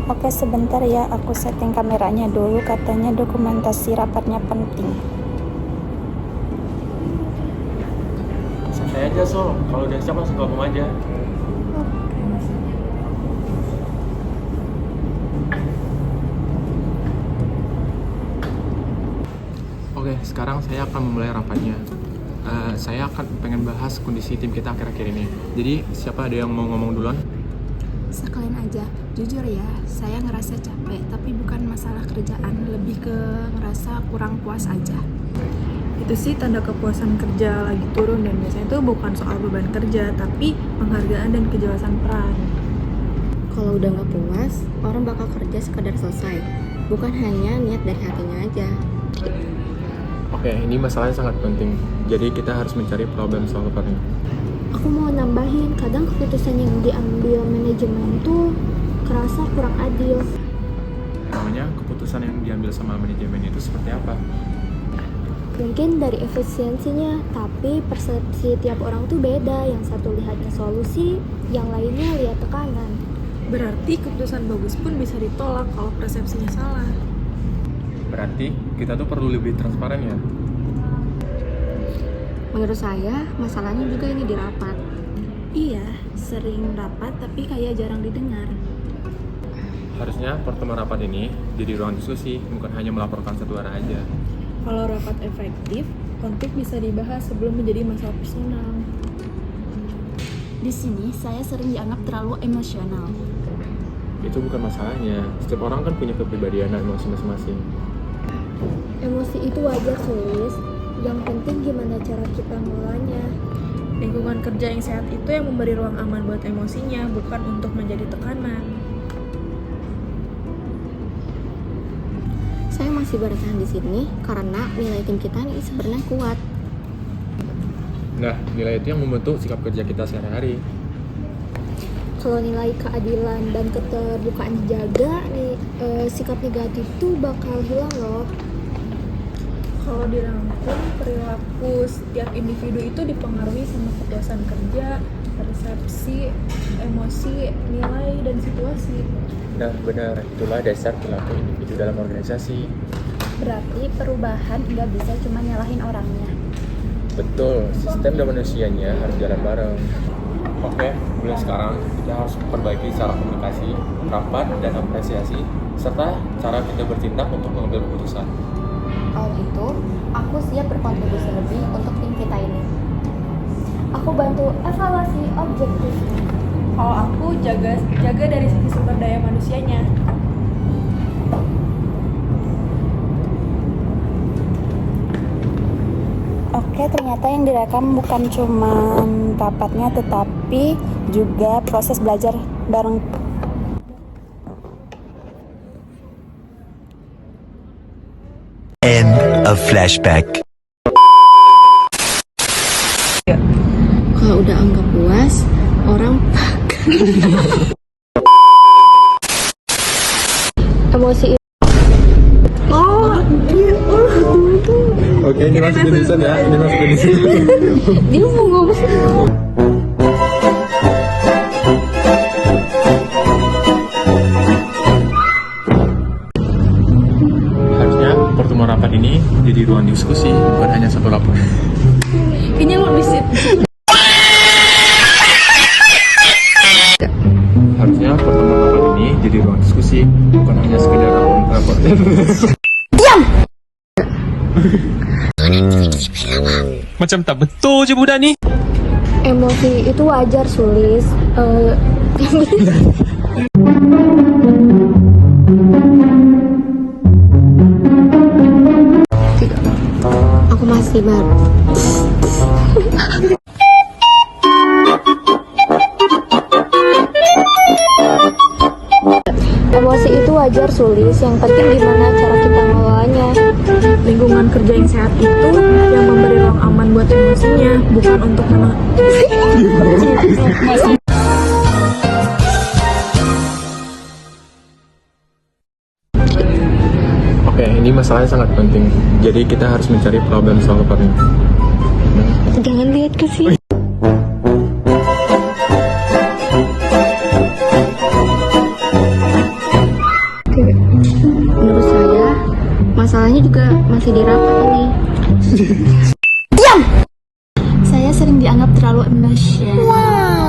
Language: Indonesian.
Oke, sebentar ya, aku setting kameranya dulu. Katanya dokumentasi rapatnya penting. Santai aja Sol, kalau udah siap langsung ngomong aja. Oke, sekarang saya akan memulai rapatnya. Saya akan pengen bahas kondisi tim kita akhir-akhir ini. Jadi siapa ada yang mau ngomong duluan? Sekalian aja, jujur ya, saya ngerasa capek, tapi bukan masalah kerjaan, lebih ke ngerasa kurang puas aja. Itu sih tanda kepuasan kerja lagi turun, dan biasanya itu bukan soal beban kerja, tapi penghargaan dan kejelasan peran. Kalau udah nggak puas, orang bakal kerja sekadar selesai, bukan hanya niat dari hatinya aja. Oke, ini masalahnya sangat penting. Jadi kita harus mencari problem solvernya. Aku mau nambahin, kadang keputusan yang diambil manajemen tuh kerasa kurang adil. Namanya keputusan yang diambil sama manajemen itu seperti apa? Mungkin dari efisiensinya, tapi persepsi tiap orang tuh beda. Yang satu lihatnya solusi, yang lainnya lihat tekanan. Berarti keputusan bagus pun bisa ditolak kalau persepsinya salah. Berarti kita tuh perlu lebih transparan ya? Menurut saya, masalahnya juga ini di rapat. Iya, sering rapat tapi kayak jarang didengar. Harusnya pertemuan rapat ini jadi ruang diskusi, bukan hanya melaporkan satu arah aja. Kalau rapat efektif, konflik bisa dibahas sebelum menjadi masalah personal. Di sini saya sering dianggap terlalu emosional. Itu bukan masalahnya, setiap orang kan punya kepribadian dan emosi masing-masing. Emosi itu wajar, Sulis. Yang penting gimana cara kita ngelolanya. Lingkungan kerja yang sehat itu yang memberi ruang aman buat emosinya, bukan untuk menjadi tekanan. Saya masih bertahan di sini karena nilai tim kita ini sebenarnya kuat. Nah, nilai itu yang membentuk sikap kerja kita sehari-hari. Kalau nilai keadilan dan keterbukaan dijaga, sikap negatif tuh bakal hilang loh. Kalau dirangkum, perilaku setiap individu itu dipengaruhi sama kepuasan kerja, persepsi, emosi, nilai, dan situasi. Nah, benar, itulah dasar perilaku individu dalam organisasi. Berarti perubahan nggak bisa cuma nyalahin orangnya. Betul, sistem dan manusianya harus jalan bareng. Oke, mulai sekarang kita harus perbaiki cara komunikasi, rapat, dan apresiasi, serta cara kita bertindak untuk mengambil keputusan. Kalau itu, aku siap berkontribusi lebih untuk tim kita ini. Aku bantu evaluasi objektif. Kalau aku jaga dari sisi sumber daya manusianya. Oke, ternyata yang direkam bukan cuma rapatnya, tetapi juga proses belajar bareng. End of flashback. Kalau udah anggap puas, orang Emosi itu Oke, ini masuk edition ya, ini masuk edition. dia mau ngomong. Harusnya pertemuan rapat ini jadi ruang diskusi, bukan hanya satu lapor. Ini lo bisa. Harusnya pertemuan rapat ini jadi ruang diskusi, bukan hanya sekedar rapor. Macam tak betul je budak ni. emosi itu wajar, Sulis. Aku masih baru. Emosi itu wajar, Sulis. Yang penting gimana cara kita ngelolanya. Lingkungan kerja yang sehat itu yang memberi ruang aman buat emosinya, bukan untuk Oke, ini masalahnya sangat penting. Jadi kita harus mencari problem solvernya. Jangan lihat ke sini. diskusi di rapat ini. Saya sering dianggap terlalu emosional.